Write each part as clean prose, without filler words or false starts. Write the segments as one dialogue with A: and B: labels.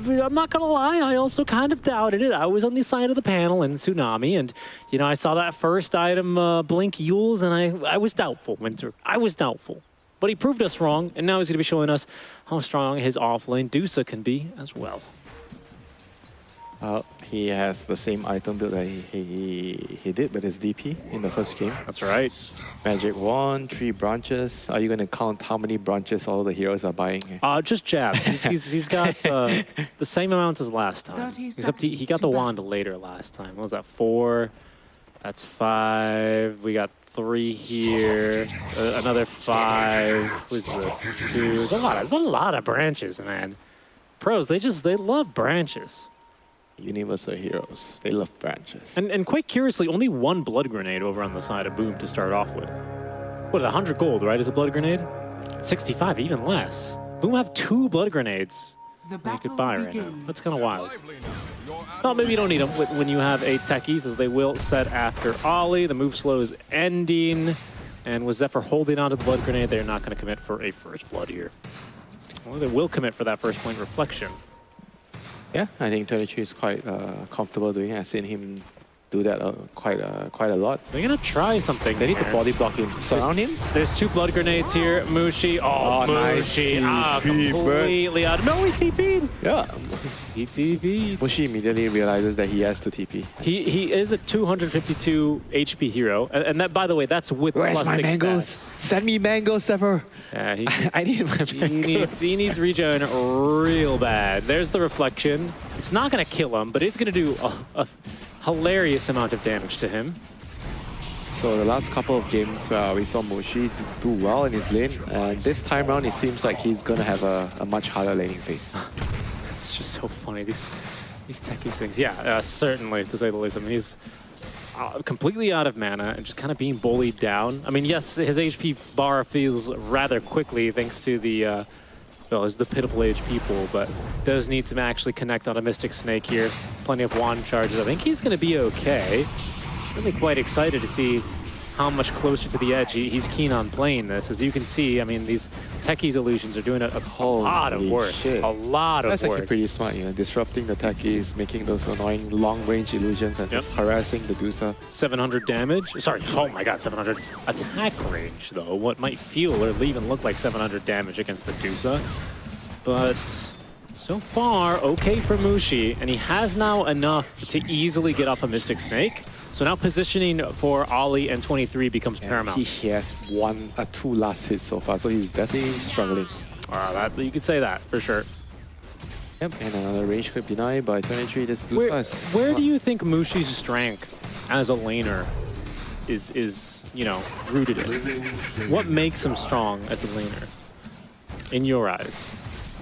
A: I'm not gonna lie, I also kind of doubted it. I was on the side of the panel in Tsunami, and you know, I saw that first item, Blink Yules, and I was doubtful, Winter. I was doubtful. But he proved us wrong, and now he's going to be showing us how strong his offlane Dusa can be as well.
B: He has the same item build that he did with his DP in the first game.
A: That's right.
B: Magic Wand, 3 branches. Are you going to count how many branches all the heroes are buying?
A: Just jab. He's got the same amount as last time. Except he got the wand later last time. What was that, 4? That's 5. We got 3 here. Another 5. What's this? 2. There's a lot of branches, man. Pros, they love branches.
B: Universal heroes. They love branches.
A: And quite curiously, only 1 blood grenade over on the side of Boom to start off with. What, 100 gold, right, is a blood grenade? 65, even less. Boom have 2 blood grenades you could buy right now. That's kind of wild. Well, maybe you don't need them when you have 8 techies, as they will set after Ollie. The move slow is ending. And with Zephyr holding onto the blood grenade, they're not going to commit for a first blood here. Well, they will commit for that first point reflection.
B: Yeah, I think 23 is quite comfortable doing it. I've seen him do that quite a lot.
A: They're going to try something.
B: They need to body block him. Surround him.
A: There's 2 blood grenades here. Mushi. Oh, Mushi.
B: Nice.
A: Completely out. No, he TP'd.
B: Yeah.
A: He TP'd.
B: Mushi immediately realizes that he has to TP.
A: He is a 252 HP hero. And that, by the way, that's with
B: Where's
A: plus
B: my
A: 6
B: mangoes?
A: stats.
B: Send me mangoes, Zephyr.
A: Yeah,
B: I need my mangoes.
A: He needs regen real bad. There's the reflection. It's not going to kill him, but it's going to do a hilarious amount of damage to him.
B: So the last couple of games, we saw Mushi do well in his lane, and this time around it seems like he's going to have a much harder laning phase.
A: It's just so funny, these techies things. Yeah, certainly, to say the least. I mean, he's completely out of mana and just kind of being bullied down. I mean, yes, his HP bar feels rather quickly thanks to the the pitiful HP pool, but does need to actually connect on a Mystic Snake here. Plenty of wand charges. I think he's going to be okay. Really quite excited to see how much closer to the edge he's keen on playing this. As you can see, I mean, these techies illusions are doing a lot of work.
B: Shit.
A: A lot of
B: That's
A: work.
B: actually pretty smart, you know, disrupting the techies, making those annoying long-range illusions, and just harassing the Dusa.
A: 700 damage. Sorry, oh my god, 700 attack range, though. What might feel or even look like 700 damage against the Dusa. But so far, okay for Mushi, and he has now enough to easily get off a Mystic Snake. So now positioning for Ollie and 23 becomes paramount.
B: He has 2 last hits so far, so he's definitely struggling.
A: You could say that, for sure.
B: Yep, and another range clip denied by 23. This Dusa
A: Where do you think Mushi's strength as a laner is you know, rooted in? What makes him strong as a laner, in your eyes?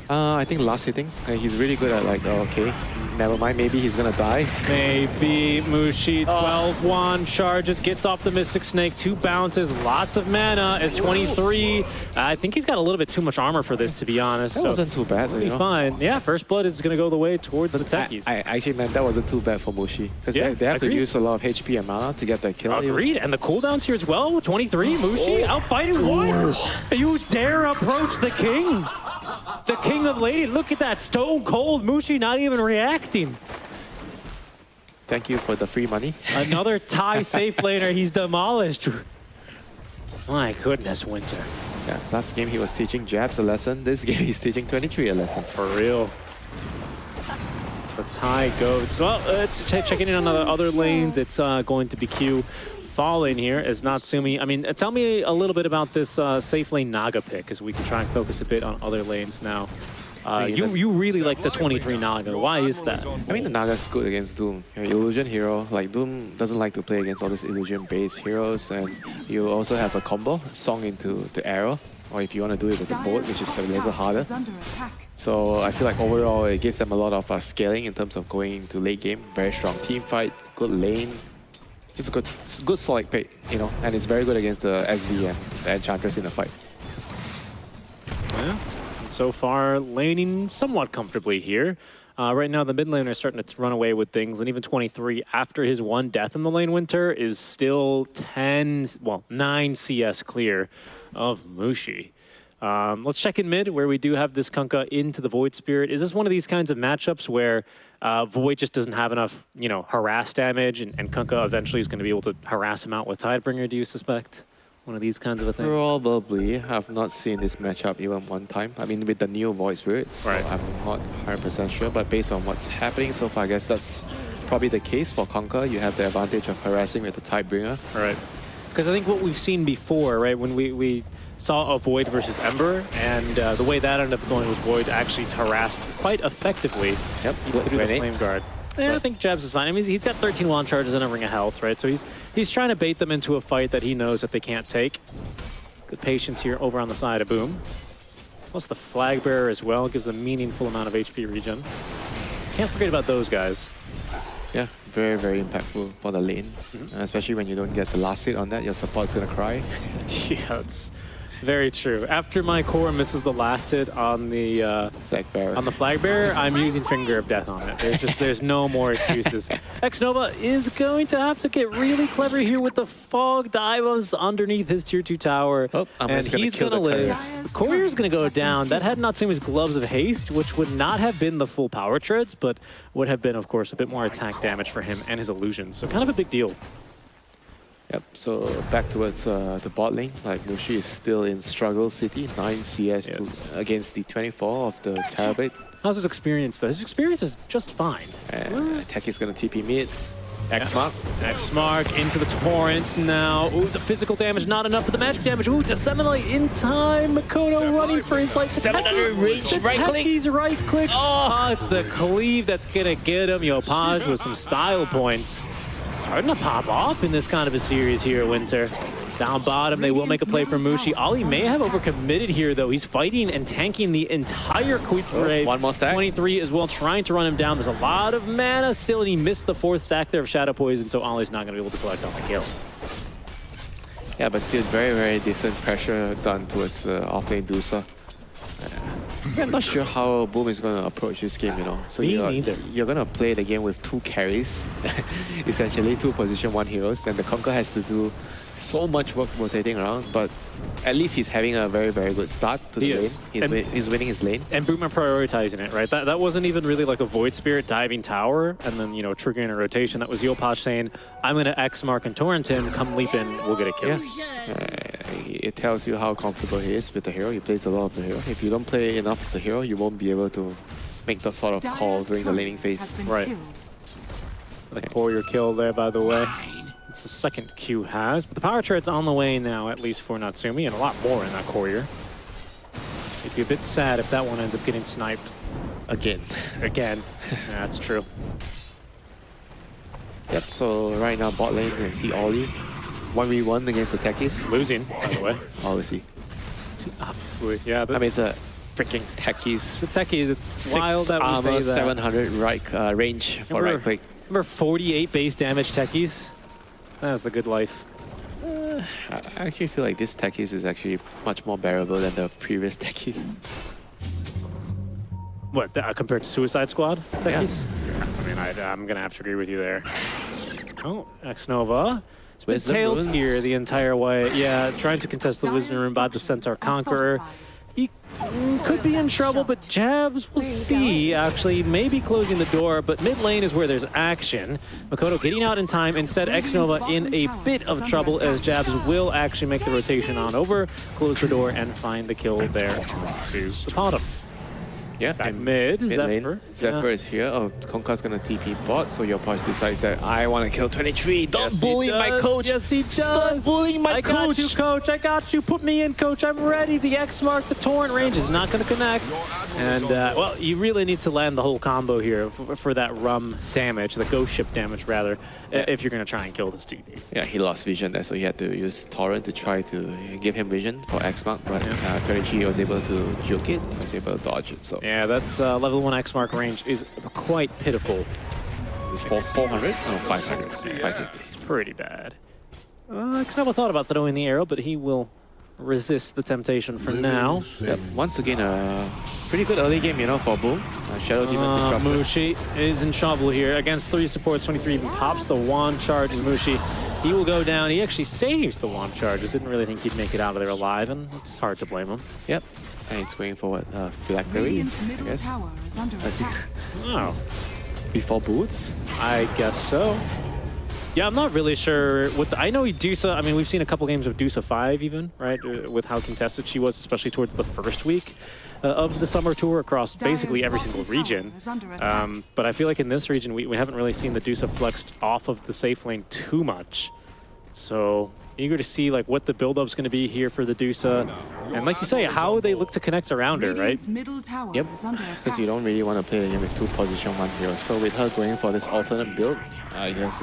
B: I think last hitting. He's really good at like, okay, never mind, maybe he's gonna die.
A: Maybe Mushi, 12 wand charges, gets off the Mystic Snake, 2 bounces, lots of mana as 23. I think he's got a little bit too much armor for this, to be honest.
B: That wasn't too bad, you know?
A: Fine. Yeah, first blood is gonna go the way towards the techies.
B: I actually meant that wasn't too bad for Mushi. Because they have to use a lot of HP and mana to get that kill.
A: Agreed, and the cooldowns here as well. 23, Mushi outfighting one. You dare approach the king? The king of lady, look at that, stone cold Mushi not even reacting.
B: Thank you for the free money.
A: Another Thai safe laner he's demolished. My goodness, Winter.
B: Yeah, last game he was teaching Jabs a lesson. This game he's teaching 23 a lesson.
A: For real. The Thai goats. Well, it's checking in on the other lanes. It's going to be Q. Falling here is Natsumi. I mean, tell me a little bit about this safe lane Naga pick, as we can try and focus a bit on other lanes now. You really like the 23 Naga. Why is that?
B: I mean, the Naga's good against Doom. You're an illusion hero. Like, Doom doesn't like to play against all these illusion-based heroes, and you also have a combo, Song into Arrow, or if you want to do it with a bolt, which is a little harder. So I feel like overall it gives them a lot of scaling in terms of going into late game. Very strong team fight, good lane. Just a good solid pick, you know, and it's very good against the SV and the Enchantress in the fight.
A: Yeah, so far laning somewhat comfortably here. Right now the mid laner is starting to run away with things, and even 23 after his 1 death in the lane Winter is still 9 CS clear of Mushi. Let's check in mid, where we do have this Kunkka into the Void Spirit. Is this one of these kinds of matchups where Void just doesn't have enough, harass damage, and Kunkka eventually is going to be able to harass him out with Tidebringer, do you suspect? One of these kinds of a thing?
B: Probably. I've not seen this matchup even one time. I mean, with the new Void Spirit, so
A: right.
B: I'm not 100% sure. But based on what's happening so far, I guess that's probably the case for Kunkka. You have the advantage of harassing with the Tidebringer.
A: All right. Because I think what we've seen before, right, when we saw a Void versus Ember, and the way that ended up going was Void actually harassed quite effectively.
B: Yep.
A: Through the Flame Guard. Yeah, I think Jabs is fine. I mean, he's got 13 wand charges and a ring of health, right? So he's trying to bait them into a fight that he knows that they can't take. Good patience here over on the side of Boom. Plus the Flag Bearer as well gives a meaningful amount of HP regen. Can't forget about those guys.
B: Yeah, very, very impactful for the lane. Especially when you don't get the last hit on that, your support's gonna cry.
A: Yeah, it's very true. After my core misses the last hit on the Flag Bearer, I'm using Finger of Death on it. There's no more excuses. Xnova is going to have to get really clever here with the Fog Divas underneath his tier 2 tower.
B: Oh,
A: and he's going to live. The Courier's going to go down. That had not seen his Gloves of Haste, which would not have been the full power treads, but would have been, of course, a bit more attack damage for him and his illusions. So kind of a big deal.
B: Yep, so back towards the bot lane, like Mushi is still in struggle city, 9 CS against the 24 of the Terrorblade.
A: How's his experience though? His experience is just fine.
B: Tech is going to TP mid. X-Mark.
A: X-Mark into the Torrent now. Ooh, the physical damage not enough for the magic damage. Ooh, Disseminate in time. Makoto running for his life.
B: 700 reach, right click.
A: He's right click. Oh, it's the cleave that's going to get him. Yopaj with some style points. Starting to pop off in this kind of a series here, Winter. Down bottom, they will make a play for Mushi. Ollie may have overcommitted here, though. He's fighting and tanking the entire creep parade.
B: One more stack.
A: 23 as well, trying to run him down. There's a lot of mana still, and he missed the 4th stack there of Shadow Poison, so Ollie's not going to be able to collect on the kill.
B: Yeah, but still very, very decent pressure done towards off-lane Dusa. I'm not sure how Boom is going to approach this game, So you're going to play the game with 2 carries, essentially 2 position 1 heroes, and the Kunkka has to do so much work rotating around, but at least he's having a very, very good start to the lane. He's winning his lane.
A: And Boomer prioritizing it, right? That wasn't even really like a Void Spirit diving tower and then, triggering a rotation. That was Yopaj saying, I'm going to X-Mark and torrent him, come leap in, we'll get a kill.
B: It tells you how comfortable he is with the hero. He plays a lot of the hero. If you don't play enough of the hero, you won't be able to make that sort of call during the laning phase.
A: Right. The Courier kill there, by the way. It's the second Q has, but the power tread's on the way now, at least for Natsumi, and a lot more in that Courier. It'd be a bit sad if that one ends up getting sniped.
B: Again.
A: Yeah, that's true.
B: Yep, so right now bot lane, you see Ollie. 1v1 against the techies.
A: Losing, by the way.
B: Obviously.
A: Obviously, yeah.
B: I mean, it's a freaking techies.
A: The techies, it's wild that we say that.
B: 700 range for right click.
A: Remember 48 base damage techies? That was the good life.
B: I actually feel like this techies is actually much more bearable than the previous techies.
A: What, compared to Suicide Squad techies? Yeah. I mean, I'm going to have to agree with you there. Oh, Xnova. It's been tailed here the entire way. Yeah, trying to contest the Wisdom Rune by the Centaur Conqueror. He could be in trouble, but Jabs, we'll see. Actually, maybe closing the door, but mid lane is where there's action. Makoto getting out in time. Instead, Xnova in a bit of trouble as Jabs will actually make the rotation on over, close the door, and find the kill there to the bottom.
B: Yeah,
A: back mid is Zephyr.
B: Zephyr is here. Oh, Kunkka's gonna TP bot, so Yopaj decides that I want to kill 23. Don't bully my coach.
A: Yes, he does.
B: Stop bullying my coach.
A: I got you, coach. I got you. Put me in, coach. I'm ready. The X-Mark, the torrent range is not going to connect. And, well, you really need to land the whole combo here for that rum damage, the ghost ship damage, rather, if you're going to try and kill this TD.
B: Yeah, he lost vision there, so he had to use torrent to try to give him vision for X-Mark, but 23 was able to juke it, was able to dodge it, so...
A: Yeah, that level 1 X-Mark range is quite pitiful.
B: It's 400? No, 500. 550.
A: It's pretty bad. I never thought about throwing the arrow, but he will resist the temptation for now.
B: Yep. Once again, a pretty good early game, for Boom. Shadow Demon disrupted.
A: Mushi is in trouble here against 3 supports. 23 pops the wand charge as Mushi He will go down. He actually saves the wand charges. Didn't really think he'd make it out of there alive, and it's hard to blame him.
B: Yep. And he's going for what? Phylactery, I guess. Let's see.
A: Oh.
B: Before boots?
A: I guess so. Yeah, I'm not really sure. I know Dusa, I mean, we've seen a couple games of Dusa 5 even, right? With how contested she was, especially towards the first week of the summer tour across basically every single region. But I feel like in this region, we haven't really seen the Dusa flexed off of the safe lane too much. So eager to see like what the build-up's going to be here for the Dusa. And like you say, how they look to connect around her, right?
B: Yep, because you don't really want to play the game with 2 position 1 hero. So with her going for this alternate build, I guess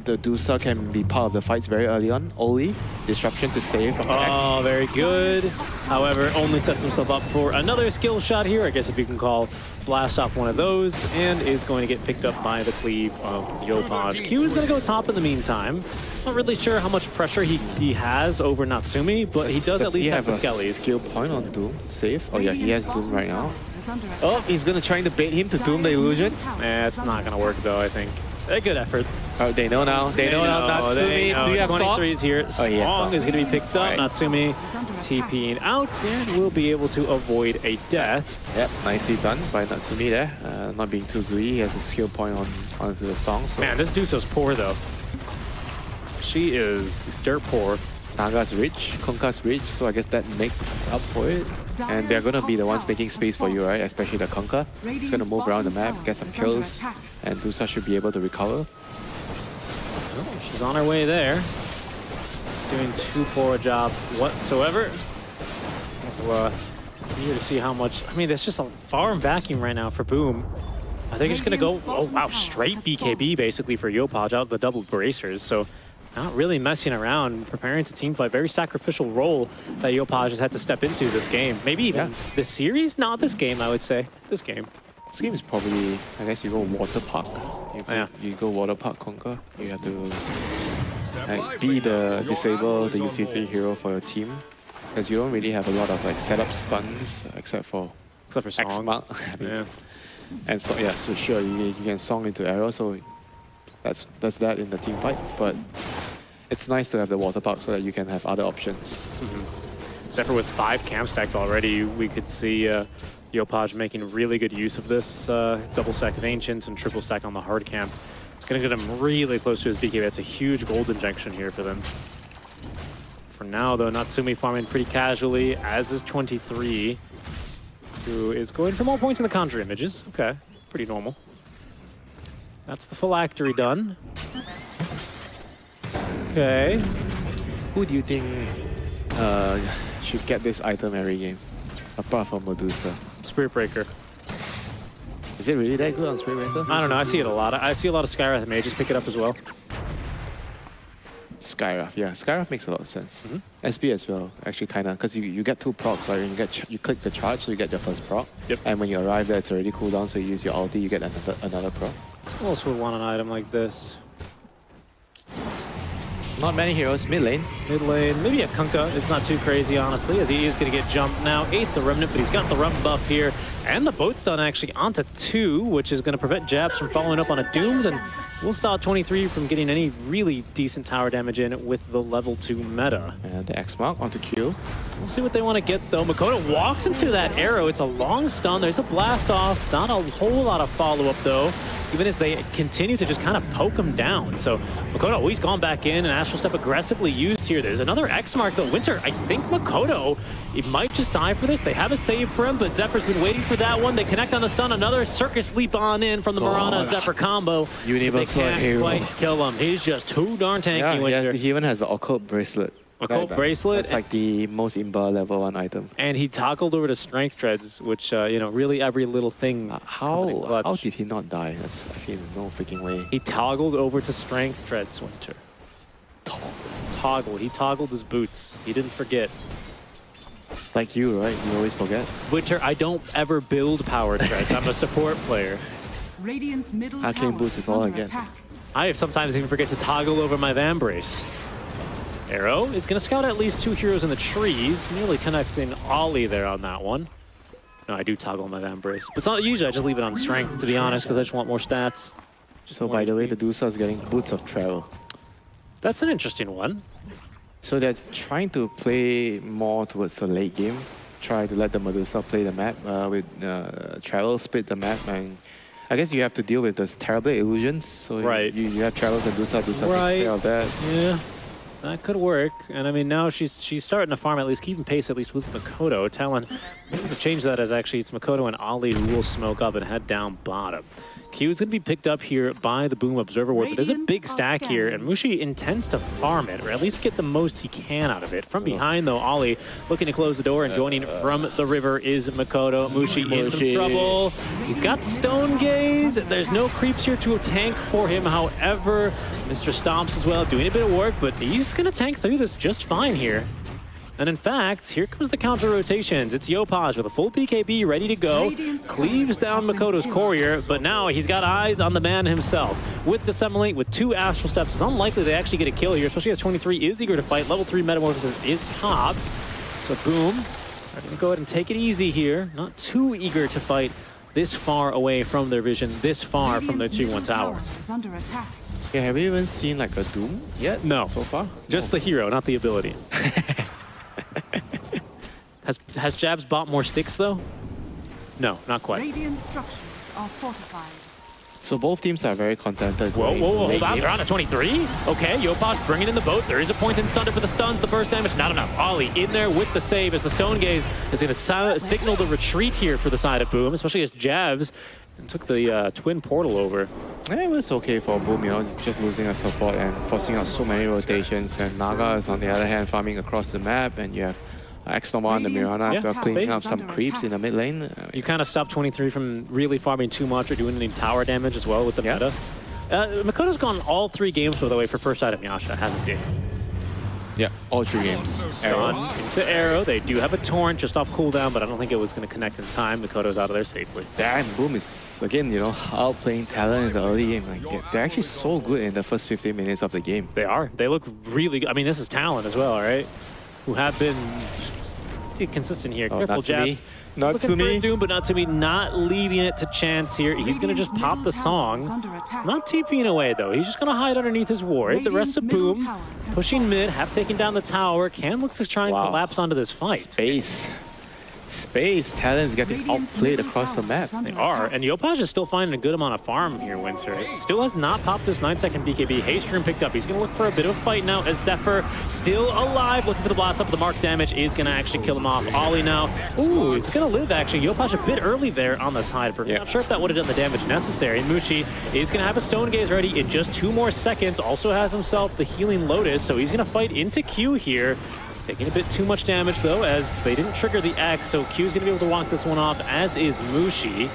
B: the Dusa can be part of the fights very early on. Oli, disruption to save from the
A: Oh, very good. However, only sets himself up for another skill shot here, I guess if you can call blast off one of those, and is going to get picked up by the cleave of Yopaj. Q is going to go top in the meantime. Not really sure how much pressure he has over Natsumi, but he does at least have the skellies.
B: Skill point on Doom, save. Oh yeah, he has Doom right now. Oh, he's going to try to bait him to Doom the illusion.
A: It's not going to work though, I think. A good effort.
B: Oh, they know now. They know now. Natsumi, do you have
A: 23 is here. Song is going to be picked up. Right. Natsumi TPing out and will be able to avoid a death.
B: Yep, nicely done by Natsumi there. Not being too greedy. He has a skill point onto the Song. So.
A: Man, this Duso's poor though. She is dirt poor.
B: Naga's rich, Konka's rich, so I guess that makes up for it. And they're going to be the ones making space for you, right? Especially the Konka. He's going to move around the map, get some kills, and Dusa should be able to recover.
A: Oh, she's on her way there. Doing too poor a job whatsoever. Eager to see how much... I mean, there's just a farm vacuum right now for Boom. I think it's going to go... Oh, wow, straight BKB basically for Yopaj out of the double bracers. So not really messing around, preparing to teamfight. Very sacrificial role that Yopaj has had to step into this game. Maybe even this series? Not this game, I would say. This game.
B: This game is probably, I guess you go Water Park. You go Water Park Konka. You have to be the disable the utility hero for your team. Because you don't really have a lot of like setup stuns except for
A: Song.
B: Yeah. And so yeah, so sure you can Song into arrow, so that's that in the team fight. But it's nice to have the Water Park so that you can have other options.
A: Except for with 5 camp stacked already, we could see Yopaj making really good use of this double stack of Ancients and triple stack on the hard camp. It's going to get him really close to his BKB. That's a huge gold injection here for them. For now, though, Natsumi farming pretty casually, as is 23, who is going for more points in the conjure images. Okay, pretty normal. That's the phylactery done. Okay.
B: Who do you think should get this item every game, apart from Medusa?
A: Spirit Breaker.
B: Is it really that good on Spirit Breaker?
A: I don't know. I see it a lot. I see a lot of Skywrath mages pick it up as well.
B: Skywrath, yeah. Skywrath makes a lot of sense. SP as well, actually, kind of, because you get 2 procs, right? You click the charge, so you get your first proc.
A: Yep.
B: And when you arrive there, it's already cooldown, so you use your ulti, you get another proc.
A: Who else would want an item like this?
B: Not many heroes. Mid lane.
A: Mid lane. Maybe a Kunkka. It's not too crazy, honestly, as he is going to get jumped now. 8th the Remnant, but he's got the Rump buff here. And the boat's done actually onto 2, which is going to prevent Jabs from following up on a Dooms. And we'll stop 23 from getting any really decent tower damage in with the level 2 meta.
B: And the X mark onto Q.
A: We'll see what they want to get, though. Makoto walks into that arrow. It's a long stun. There's a blast off. Not a whole lot of follow-up, though, even as they continue to just kind of poke him down. So Makoto, he's gone back in, and Astral Step aggressively used here. There's another X mark, though. Winter, I think Makoto, he might just die for this. They have a save for him, but Zephyr's been waiting for that one. They connect on the stun. Another Circus leap on in from the Mirana Zephyr combo.
B: Universal
A: they can't quite kill him. He's just too darn tanky, Winter.
B: He even has the Occult Bracelet.
A: Occult Bracelet.
B: That's like the most imba level 1 item.
A: And he toggled over to Strength Treads, which, you know, really every little thing.
B: How did he not die? That's, I feel no freaking way.
A: He toggled over to Strength Treads, Winter. Toggle. He toggled his boots. He didn't forget.
B: Like you, right? You always forget.
A: Winter, I don't ever build power treads. I'm a support player.
C: Radiant's middle
B: Arcane boots is all I get.
A: I sometimes even forget to toggle over my Vambrace. Arrow is going to scout at least 2 heroes in the trees, nearly connecting Ollie there on that one. No, I do toggle my Vambrace. But it's not usually, I just leave it on strength, to be honest, because I just want more stats.
B: So by the way, the Dusa is getting Boots of Travel.
A: That's an interesting one.
B: So they're trying to play more towards the late game. Try to let the Medusa play the map with Travel split the map, and I guess you have to deal with the terrible illusions. So
A: Right.
B: you have Travels and Medusa takes care of that.
A: Yeah, that could work. And I mean, now she's starting to farm, at least keeping pace, at least with Makoto. Talon, maybe to change that as actually it's Makoto and Ali who will smoke up and head down bottom. Q is going to be picked up here by the Boom Observer Ward, but there's a big stack here, and Mushi intends to farm it, or at least get the most he can out of it. From behind, though, Ali looking to close the door, and joining from the river is Makoto. Mushi in some trouble. He's got Stone Gaze. There's no creeps here to tank for him. However, Mr. Stomps as well, doing a bit of work, but he's going to tank through this just fine here. And in fact, here comes the counter rotations. It's Yopaj with a full BKB ready to go. Cleaves down Makoto's courier, but now he's got eyes on the man himself. With Dissemblate, with 2 Astral Steps, it's unlikely they actually get a kill here, especially as 23 is eager to fight. Level 3 Metamorphosis is popped. So Boom are going to go ahead and take it easy here. Not too eager to fight this far away from their vision, this far from their 2-1 tower.
B: Yeah, have you even seen like a Doom yet?
A: No.
B: So far?
A: Just the hero, not the ability. Has Jabs bought more sticks, though? No, not quite.
C: Radiant structures are fortified.
B: So both teams are very contented.
A: Whoa, hold on. They're on a 23. Okay, Yopaj bringing in the boat. There is a point in Sunder for the stuns. The burst damage, not enough. Ollie in there with the save as the Stone Gaze is going to signal the retreat here for the side of Boom, especially as Jabs took the twin portal over.
B: Yeah, it was okay for Boom, you know, just losing a support and forcing out so many rotations. And Naga is on the other hand farming across the map, and you have X-Nova and the Mirana cleaning up some creeps in the mid lane.
A: You kind of stopped 23 from really farming too much or doing any tower damage as well with the meta. Makoto's gone all 3 games, by the way, for first item Yasha, hasn't he?
B: Yeah, all 3 games.
A: Stun into Arrow. They do have a Torrent just off cooldown, but I don't think it was going to connect in time. Makoto's out of there safely.
B: Damn, Boom is, again, you know, outplaying Talon in the early game. Like, they're actually so good in the first 15 minutes of the game.
A: They are. They look really good. I mean, this is Talon as well, right? Who have been consistent here. Careful, Jabs. Looking for Doom, but Natsumi not leaving it to chance here. He's going to just pop the song. Not TPing away, though. He's just going to hide underneath his ward. The rest of Boom pushing mid, have taken down the tower. Can look to try and collapse onto this fight. Space. Talon's getting outplayed across the map. They are. And Yopaj is still finding a good amount of farm here, Winter. Still has not popped this 9-second BKB. Haystream picked up. He's going to look for a bit of a fight now as Zephyr still alive. Looking for the blast up. The mark damage is going to actually kill him off. Ollie now. Ooh, he's going to live, actually. Yopaj a bit early there on the side. Not sure if that would have done the damage necessary. Mushi is going to have a Stone Gaze ready in just 2 more seconds. Also has himself the Healing Lotus, so he's going to fight into Q here. Taking a bit too much damage, though, as they didn't trigger the X, so Q's going to be able to walk this one off, as is Mushi.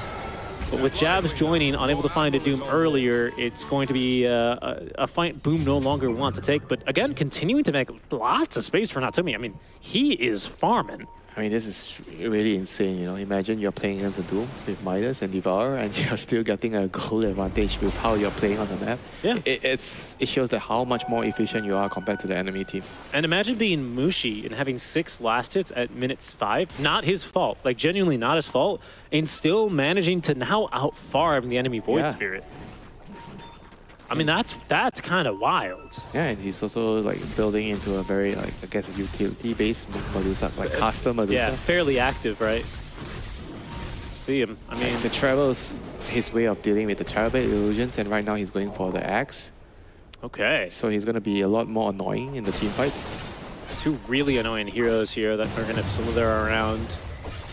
A: But with Jabs joining, unable to find a Doom earlier, it's going to be a fight Boom no longer wants to take. But again, continuing to make lots of space for Natsumi. I mean, he is farming.
B: I mean, this is really insane, you know. Imagine you're playing against a Doom with Midas and Devour, and you're still getting a goal advantage with how you're playing on the map.
A: Yeah.
B: It shows that how much more efficient you are compared to the enemy team.
A: And imagine being Mushi and having 6 last hits at minutes 5. Not his fault. Like, genuinely not his fault. And still managing to now outfarm the enemy Void Spirit. I mean, that's kind of wild.
B: Yeah, and he's also like building into a very, like, I guess, a utility-based Medusa, like caster Medusa.
A: Yeah, fairly active, right? See him. I mean,
B: the Travel's his way of dealing with the Terrible Illusions, and right now he's going for the Axe.
A: Okay.
B: So he's going to be a lot more annoying in the team fights.
A: 2 really annoying heroes here that are going to slither around.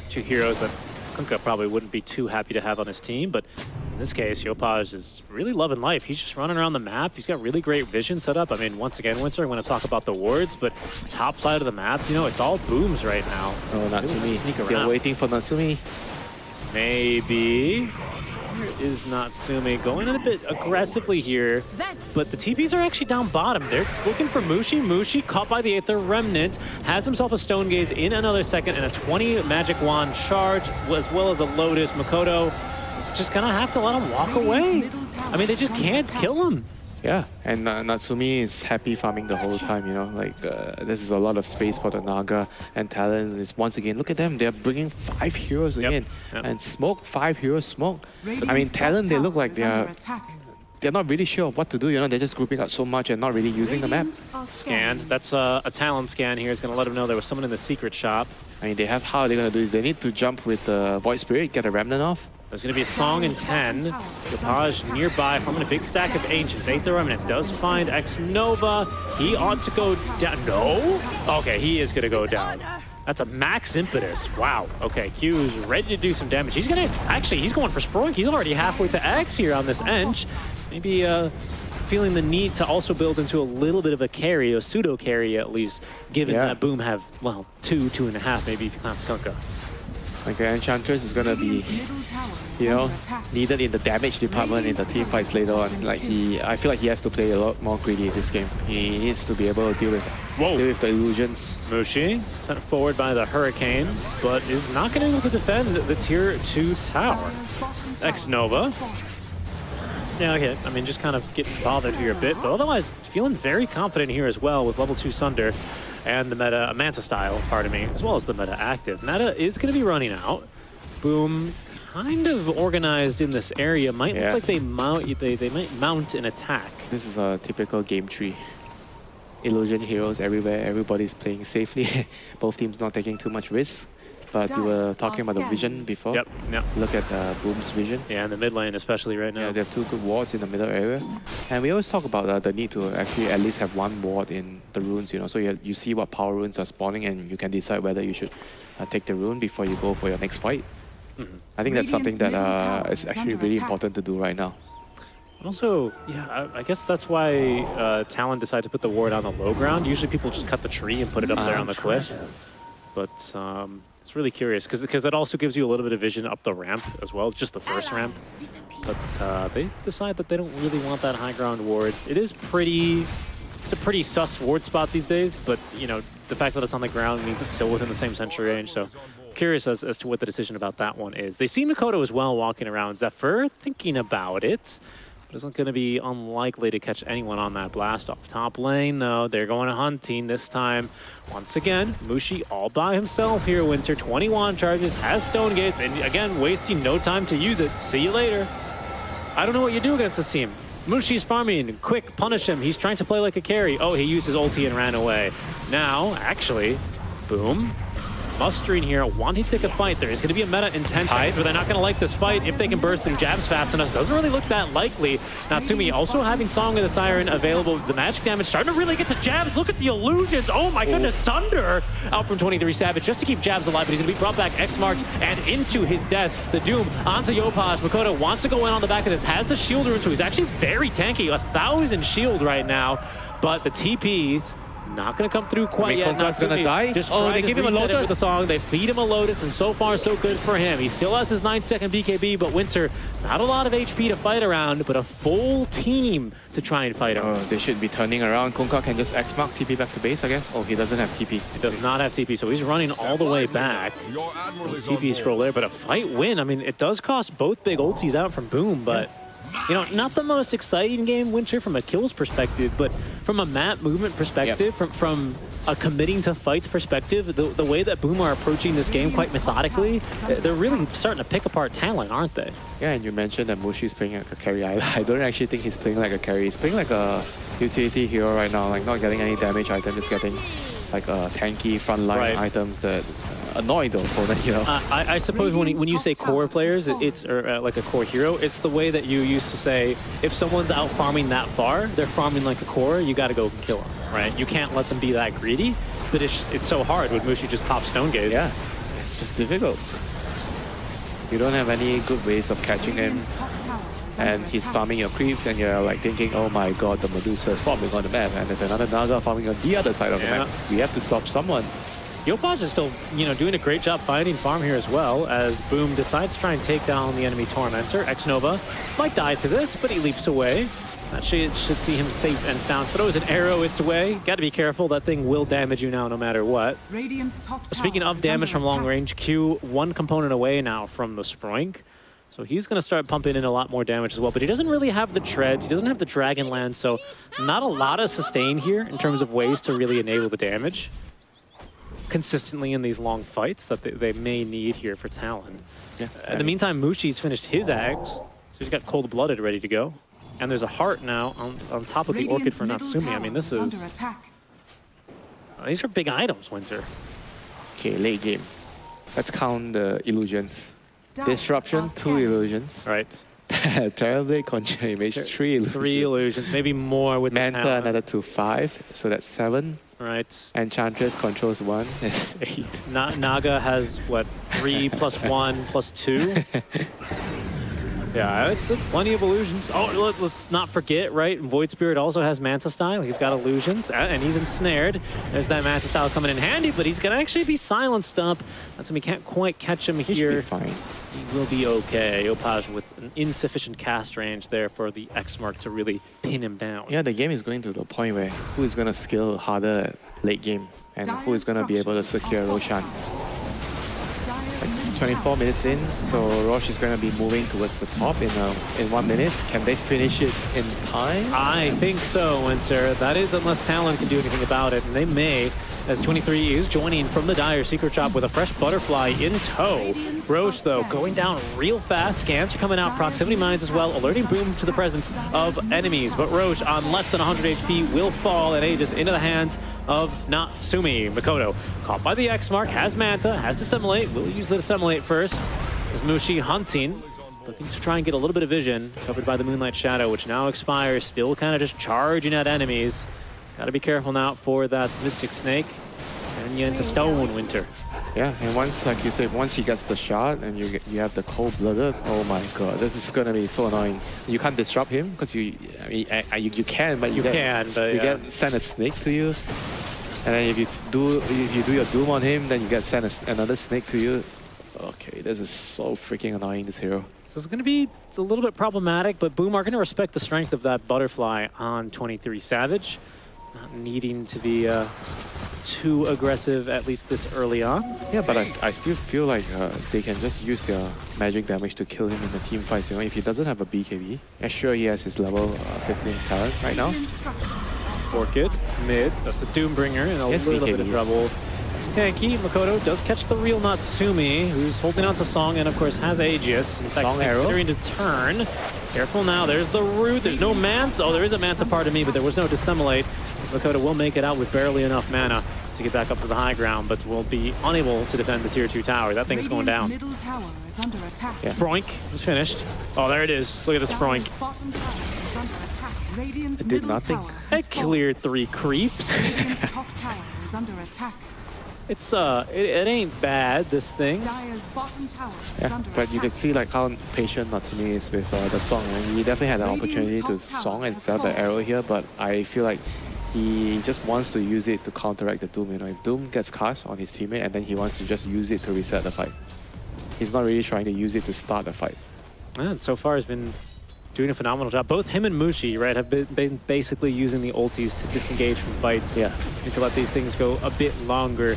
A: 2 heroes that Kunkka probably wouldn't be too happy to have on his team, but in this case, Yopaj is really loving life. He's just running around the map. He's got really great vision set up. I mean, once again, Winter, I'm going to talk about the wards, but top side of the map, you know, it's all Booms right now.
B: Oh, Natsumi. They're waiting for Natsumi.
A: Maybe. Where is Natsumi? Going in a bit aggressively here, but the TPs are actually down bottom. They're just looking for Mushi. Mushi, caught by the Aether Remnant, has himself a Stone Gaze in another second and a 20 Magic Wand charge, as well as a Lotus. Makoto is just gonna have to let him walk away. I mean, they just can't kill him.
B: Yeah, and Natsumi is happy farming the whole time, you know, like this is a lot of space for the Naga, and Talon is once again, look at them, they're bringing 5 heroes again, and Smoke, 5 heroes Smoke. I mean, Talon, they look like they are they're not really sure what to do. You know, they're just grouping up so much and not really using the map.
C: Radiant are
A: Scan.
C: scanning.
A: That's a Talon scan here. It's going to let him know there was someone in the secret shop.
B: I mean, they have how they're gonna do is they need to jump with the Void Spirit, get a Remnant off.
A: There's going to be a Song in 10. Gapage nearby, forming a big stack of Ancients. 8th Remnant does find X-Nova. He ought to go down. No? Okay, he is going to go down. That's a max impetus. Wow. Okay, Q's ready to do some damage. He's going to... Actually, he's going for Sproink. He's already halfway to X here on this Ench. Maybe feeling the need to also build into a little bit of a carry, a pseudo carry at least, given that Boom have, well, 2.5 maybe if you count Kunkka.
B: Like Enchantress is gonna be, you know, needed in the damage department in the team fights later on. Like I feel like he has to play a lot more greedy in this game. He needs to be able to deal with the illusions.
A: Mushi sent forward by the Hurricane, but is not going to be able to defend the tier 2 tower. X-Nova. Yeah, okay. I mean, just kind of getting bothered here a bit, but otherwise feeling very confident here as well with level 2 Sunder. And the meta Manta style, pardon me, as well as the meta active. Meta is going to be running out. Boom, kind of organized in this area. Might look like they might mount an attack.
B: This is a typical game tree. Illusion heroes everywhere. Everybody's playing safely. Both teams not taking too much risk. But you were talking about the vision before.
A: Yep.
B: Look at Boom's vision.
A: Yeah, in the mid lane especially right now.
B: Yeah, they have 2 good wards in the middle area. And we always talk about the need to actually at least have 1 ward in the runes, you know. So you see what power runes are spawning and you can decide whether you should take the rune before you go for your next fight. I think that's something that is actually really important to do right now.
A: Also, yeah, I guess that's why Talon decided to put the ward on the low ground. Usually people just cut the tree and put it up there on the cliff. But it's really curious because that also gives you a little bit of vision up the ramp as well, just the first ramp. But they decide that they don't really want that high ground ward. It's a pretty sus ward spot these days, but you know, the fact that it's on the ground means it's still within the same sentry range. So curious as to what the decision about that one is. They see Mikoto as well walking around. Zephyr thinking about it. But it's going to be unlikely to catch anyone on that blast off. Top lane, though, they're going to hunting this time. Once again, Mushi all by himself here, Winter. 21 charges, has Stone Gates, and again, wasting no time to use it. See you later. I don't know what you do against this team. Mushi's farming. Quick, punish him. He's trying to play like a carry. Oh, he used his ulti and ran away. Now, actually, Boom. Mustering here, wanting to take a fight. There is going to be a meta intense, but they're not going to like this fight if they can burst through jabs fast enough. Doesn't really look that likely. Natsumi also having Song of the Siren available. The magic damage starting to really get to jabs. Look at the illusions. Oh my goodness, Sunder out from 23 Savage just to keep jabs alive, but he's going to be brought back X marks and into his death. The Doom onto Yopaj. Makoto wants to go in on the back of this, has the shield rune, so he's actually very tanky. 1,000 shield right now, but the TPs not going to come through quite yet.
B: Konka's going to die?
A: Just
B: they give him a Lotus
A: with the Song. They feed him a Lotus, and so far so good for him. He still has his 9-second BKB, but Winter, not a lot of HP to fight around, but a full team to try and fight him.
B: Oh, they should be turning around. Konka can just X-Mark TP back to base, I guess. Oh, he doesn't have TP.
A: He does not have TP, so he's running all the way back. TP scroll there, but a fight win. I mean, it does cost both big ultis out from Boom, but you know, not the most exciting game, Winter, from a kills perspective, but from a map movement perspective, from a committing to fights perspective, the way that Boom are approaching this game quite methodically, they're really starting to pick apart Talon, aren't they?
B: Yeah, and you mentioned that Mushi's playing like a carry. I don't actually think he's playing like a carry. He's playing like a utility hero right now, like not getting any damage item, just getting like tanky frontline items that annoy the opponent, you know.
A: I suppose when you say core players, it's like a core hero, it's the way that you used to say, if someone's out farming that far, they're farming like a core, you got to go kill them, right? You can't let them be that greedy, but it's so hard when Mushi just pops Stone Gaze.
B: Yeah, it's just difficult. You don't have any good ways of catching him, and he's farming your creeps, and you're like thinking, oh my god, the Medusa is farming on the map, and there's another Naga farming on the other side of the map. We have to stop someone.
A: Yopaj is still, you know, doing a great job finding farm here as well, as Boom decides to try and take down the enemy Tormentor. X-Nova might die to this, but he leaps away. That should see him safe and sound. Throws an arrow its way. Got to be careful. That thing will damage you now no matter what. Speaking of damage from long range, Q one component away now from the Sproink. So he's going to start pumping in a lot more damage as well. But he doesn't really have the treads. He doesn't have the Dragonlance. So not a lot of sustain here in terms of ways to really enable the damage consistently in these long fights that they may need here for Talon. Yeah. In the meantime, Mushi's finished his Ags, so he's got Cold-Blooded ready to go. And there's a heart now on top of the orchid for
C: Radiant's
A: Natsumi.
C: middle
A: I mean, this
C: tower
A: is...
C: under attack.
A: These are big items, Winter.
B: Okay, late game. Let's count the illusions.
C: Dire
B: Disruption,
C: are
B: 2
C: scanning.
B: illusions.
A: Right.
B: Terribly Conjure Image, 3 illusions.
A: 3 illusions, maybe more with
B: Manta,
A: the Talon.
B: another 2, 5. So that's 7.
A: Right.
B: Enchantress controls 1, that's 8.
A: Naga has, what, 3 plus 1 plus 2? Yeah, it's plenty of illusions. Oh, let's not forget, right? Void Spirit also has Manta Style. He's got illusions, and he's ensnared. There's that Manta Style coming in handy, but he's going to actually be silenced up. That's we can't quite catch him
B: He
A: here.
B: should be fine.
A: He will be okay. Opaj with an insufficient cast range there for the X Mark to really pin him down.
B: Yeah, the game is going to the point where who is going to skill harder at late game and who is going to be able to secure Roshan. It's 24 minutes in, so Roche is going to be moving towards the top in 1 minute. Can they finish it in time?
A: I think so, Winter. That is, unless Talon can do anything about it, and they may, as 23 is joining from the Dire Secret Shop with a fresh butterfly in tow. Roche, though, going down real fast. Scans are coming out, proximity mines as well, alerting Boom to the presence of enemies. But Roche, on less than 100 HP, will fall and ages into the hands of Natsumi. Makoto, caught by the X Mark, has Manta, has Dissimulate, will use the Dissimulate first. Is Mushi hunting, looking to try and get a little bit of vision, covered by the Moonlight Shadow, which now expires, still kind of just charging at enemies. Gotta be careful now for that Mystic Snake. And you into Stone, Winter.
B: Yeah, and once, like you said, once he gets the shot and you have the cold-blooded, oh my god, this is gonna be so annoying. You can't disrupt him because you can, but you get send a snake to you, and then if you do your doom on him, then you get sent another snake to you. Okay, this is so freaking annoying, this hero.
A: So it's going to be a little bit problematic, but Boom are going to respect the strength of that butterfly on 23 Savage. Not needing to be too aggressive, at least this early on.
B: Yeah, but I still feel like they can just use their magic damage to kill him in the team fights. You know, if he doesn't have a BKB, yeah, sure he has his level 15 talent right now.
A: Orchid, mid, that's a Doombringer in a little bit of trouble. Tanky, Makoto does catch the real Natsumi, who's holding on to Song and of course has Aegis. In fact,
B: Song arrow.
A: considering to turn. Careful now, there's the root, there's no Manta. Oh, there is a Manta part of me, but there was no Dissimulate. Makoto will make it out with barely enough mana to get back up to the high ground, but will be unable to defend the tier 2 tower. That thing's going down.
C: Middle tower is under attack.
B: Yeah.
A: Froink is finished. Oh, there it is. Look at this Froink.
C: Bottom tower is under attack. Radiant's
B: It did
C: middle
B: nothing.
C: tower has
A: It cleared 3 creeps.
C: fallen. Radiant's top tower is under attack.
A: It's it ain't bad, this thing.
C: Dire's bottom tower is
B: Yeah,
C: under
B: but
C: attack.
B: you can see like how patient Natsumi is with the Song. And he definitely had an
C: Radiant's
B: opportunity to
C: top tower
B: Song and
C: has
B: set up the
C: fallen.
B: arrow here, but I feel like he just wants to use it to counteract the Doom. You know, if Doom gets cast on his teammate and then he wants to just use it to reset the fight. He's not really trying to use it to start the fight.
A: And so far has been doing a phenomenal job. Both him and Mushi, right, have been basically using the ultis to disengage from fights.
B: Yeah.
A: And to let these things go a bit longer.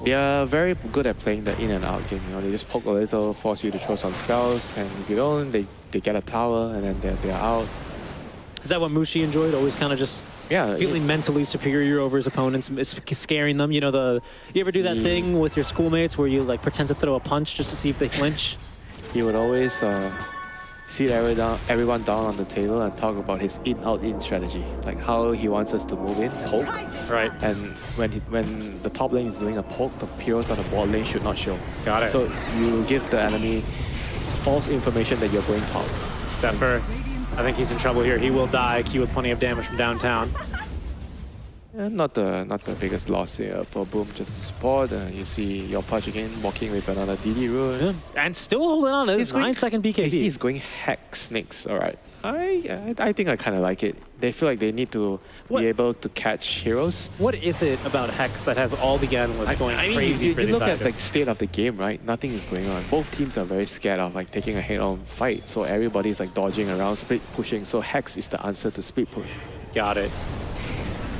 B: They are very good at playing the in and out game. You know, they just poke a little, force you to throw some spells, and if you don't, they get a tower, and then they're out.
A: Is that what Mushi enjoyed? Always kind of just
B: Yeah,
A: feeling mentally superior over his opponents, scaring them. You know, you ever do that thing with your schoolmates where you like pretend to throw a punch just to see if they flinch?
B: he would always sit everyone down on the table and talk about his in-out-in strategy, like how he wants us to move in, poke.
A: Right.
B: And when the top lane is doing a poke, the heroes on the bot lane should not show.
A: Got it.
B: So you give the enemy false information that you're going top.
A: Zephyr, I think he's in trouble here. He will die. Q with plenty of damage from downtown.
B: Not the biggest loss here for Boom, just support. You see your Pudge again walking with another DD rune.
A: Yeah. And still holding on to this 9-second BKB.
B: He's going hack snakes, alright. I think I kind of like it. They feel like they need to be able to catch heroes.
A: What is it about Hex that has all the analysts going crazy
B: you
A: for
B: look
A: this
B: at
A: item?
B: the state of the game, right? Nothing is going on. Both teams are very scared of like taking a head-on fight, so everybody's like dodging around, split pushing. So Hex is the answer to split push.
A: Got it.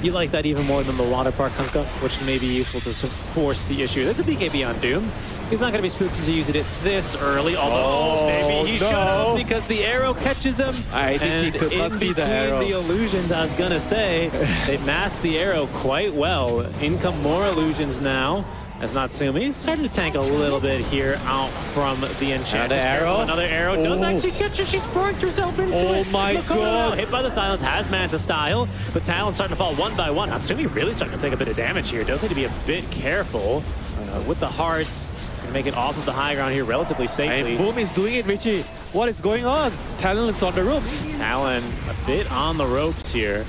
A: You like that even more than the water park Kunkka, which may be useful to force the issue. That's a BKB on Doom. He's not going to be spooked into using it this early, although maybe he should have, because the arrow catches him.
B: I think he could not see the arrow.
A: The illusions, I was going to say, they masked the arrow quite well. In come more illusions now. As Natsumi, he's starting to tank a little bit here out from the enchant. Another arrow does actually catch her. She's burnt herself into it.
B: Oh my god.
A: Hit by the silence, has Manta style, but Talon's starting to fall one by one. Natsumi really starting to take a bit of damage here. Does need to be a bit careful with the hearts. Gonna make it off of the high ground here relatively safely.
B: And Boom is doing it, Richie. What is going on? Talon is on the ropes.
A: Talon a bit on the ropes here.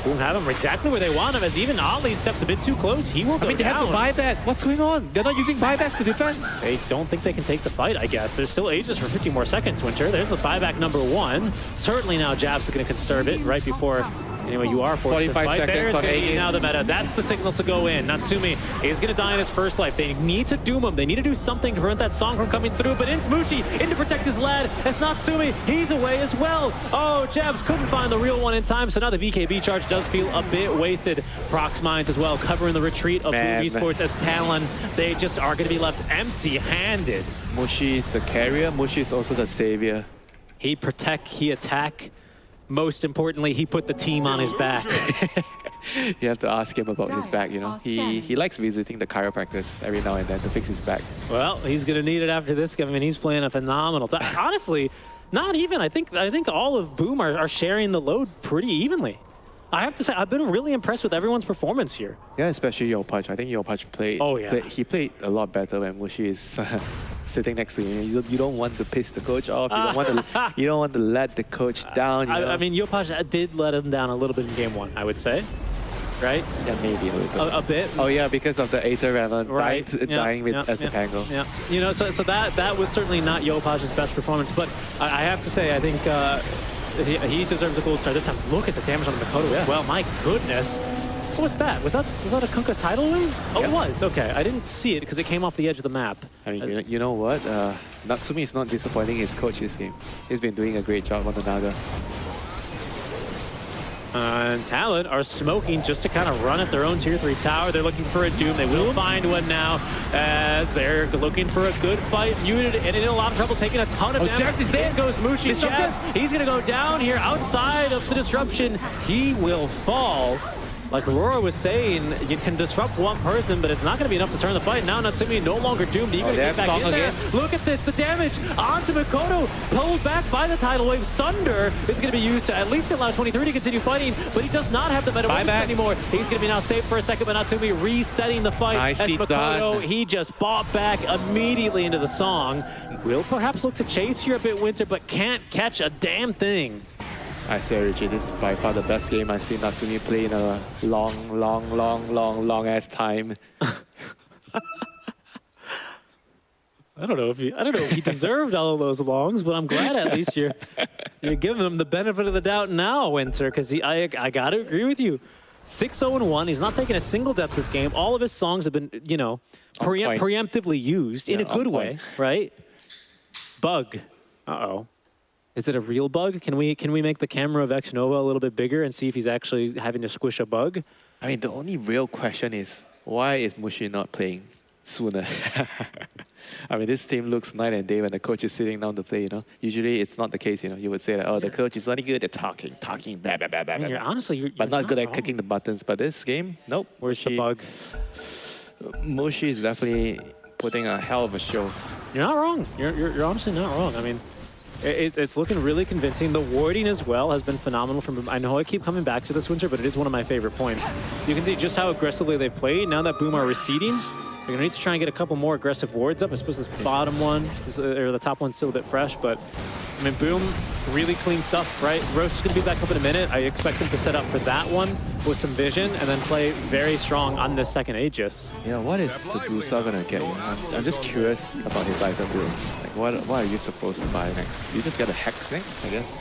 A: Boom have him exactly where they want him, as even Ollie steps a bit too close. He will go
B: They have
A: down.
B: to buyback. What's going on? They're not using buybacks to defend.
A: They don't think they can take the fight, I guess. There's still ages for 50 more seconds, Winter. There's the buyback number 1. Certainly now Jabs is going to conserve it right before... Anyway, you are forced to
B: 45
A: fight
B: seconds
A: there.
B: on A.
A: Now the meta. That's the signal to go in. Natsumi is going to die in his first life. They need to doom him. They need to do something to prevent that song from coming through. But it's Mushi in to protect his lad. It's Natsumi. He's away as well. Oh, Jabs couldn't find the real one in time. So now the BKB charge does feel a bit wasted. Prox Mines as well, covering the retreat of Boom Esports as Talon. They just are going to be left empty-handed.
B: Mushi is the carrier. Mushi is also the savior.
A: He protect, he attack. Most importantly, he put the team on his back.
B: You have to ask him about his back, you know. He likes visiting the chiropractors every now and then to fix his back.
A: Well, he's going to need it after this game. I mean, he's playing a phenomenal time. Honestly, not even. I think all of Boom are sharing the load pretty evenly. I have to say, I've been really impressed with everyone's performance here.
B: Yeah, especially Yo Punch. I think Yo Punch played.
A: Oh, yeah.
B: He played a lot better when Mushi is sitting next to you. You don't want to piss the coach off. You don't want to let the coach down.
A: I mean, Yo Punch did let him down a little bit in game 1, I would say. Right?
B: Yeah, maybe a little bit.
A: A bit.
B: Oh yeah, because of the Aether Raven dying with
A: as
B: the Pango.
A: Yeah, you know, so that was certainly not Yo Punch's best performance, but I have to say, I think he deserves a gold star this time. Look at the damage on the Mikoto as well. My goodness. What was that? Was that a Kunkka's tidal wave? Oh, It was. Okay, I didn't see it because it came off the edge of the map.
B: I mean, you know what? Natsumi is not disappointing his coach this game. He's been doing a great job on the Naga.
A: And Talon are smoking just to kind of run at their own tier 3 tower. They're looking for a Doom. They will find one now as they're looking for a good fight. Muted and in a lot of trouble, taking a ton of damage.
B: Jabs is dead.
A: In goes Mushi. Jabs. He's going to go down here outside of the disruption. He will fall. Like Aurora was saying, you can disrupt one person, but it's not going to be enough to turn the fight. Now Natsumi no longer doomed. Even get back in there. Look at this, the damage onto Mikoto, pulled back by the tidal wave. Sunder is going to be used to at least allow 23 to continue fighting, but he does not have the meta weapons anymore. He's going to be now safe for a second, but Natsumi resetting the fight.
B: Nice
A: as
B: deep
A: Mikoto,
B: dive.
A: he just bought back immediately into the song. Will perhaps look to chase here a bit, Winter, but can't catch a damn thing.
B: I swear, Richie, this is by far the best game I've seen Natsumi play in a long ass time.
A: I don't know if he deserved all of those longs, but I'm glad at least you're giving him the benefit of the doubt now, Winter, because I got to agree with you. 6-0-1. He's not taking a single death this game. All of his songs have been, you know, preemptively used in a good way, right? Bug. Uh-oh. Is it a real bug? Can we make the camera of X-Nova a little bit bigger and see if he's actually having to squish a bug?
B: I mean, the only real question is, why is Mushi not playing sooner? I mean, this team looks night and day when the coach is sitting down to play, you know. Usually it's not the case, you know. You would say that, oh, the coach is only good at talking, blah, blah, blah, blah, blah.
A: Honestly, you're
B: but not good at
A: wrong.
B: clicking the buttons. But this game, nope.
A: Where's the bug?
B: Mushi is definitely putting a hell of a show.
A: You're not wrong. You're honestly not wrong. I mean, it's looking really convincing. The warding as well has been phenomenal from Boom. I know I keep coming back to this, Winter, but it is one of my favorite points. You can see just how aggressively they've played. Now that Boom are receding, they're going to need to try and get a couple more aggressive wards up. I suppose this bottom one, or the top one's still a bit fresh, but I mean, Boom, really clean stuff, right? Roche is going to be back up in a minute. I expect them to set up for that one with some vision and then play very strong on this second Aegis.
B: Yeah, what is the Dusa gonna get? You know? I'm just curious about his item build. Like, what are you supposed to buy next? You just get a Hex next, I guess?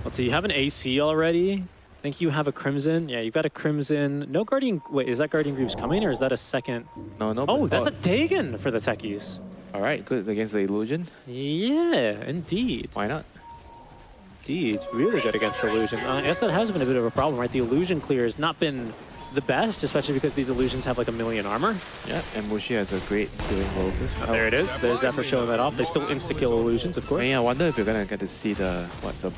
A: Let's see, you have an AC already. I think you have a Crimson. Yeah, you've got a Crimson. No Guardian. Wait, is that Guardian Greaves coming or is that a second?
B: No.
A: Oh, that's a Dagon for the techies.
B: All right, good against the Illusion.
A: Yeah, indeed.
B: Why not?
A: Indeed, really good against Illusion. I guess that has been a bit of a problem, right? The Illusion clear has not been the best, especially because these Illusions have like 1,000,000 armor.
B: Yeah, and Mushi has a great killing Voltus.
A: There it is. There's Zephyr showing that off. They still insta-kill Illusions, of course.
B: I mean, I wonder if you're gonna get to see the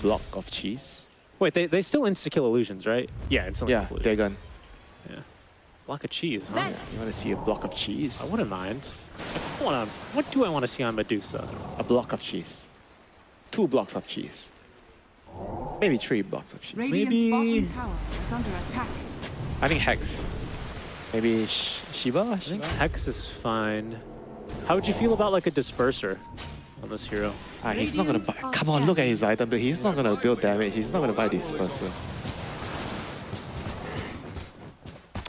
B: block of cheese.
A: Wait, they still insta-kill Illusions, right? Yeah, instantly.
B: Yeah, Dagon.
A: Yeah. Block of cheese, huh?
B: Yeah, you want to see a block of cheese?
A: I wouldn't mind. What do I want to see on Medusa?
B: A block of cheese. 2 blocks of cheese. Maybe 3 blocks of cheese.
C: Radiant's
A: Maybe-
C: bottom tower is under attack.
B: I think Hex. Maybe Shiva?
A: I think Hex is fine. How would you feel about like a disperser on this hero?
B: He's not gonna buy. Come on, look at his item. But he's not gonna build damage. He's not gonna buy disperser.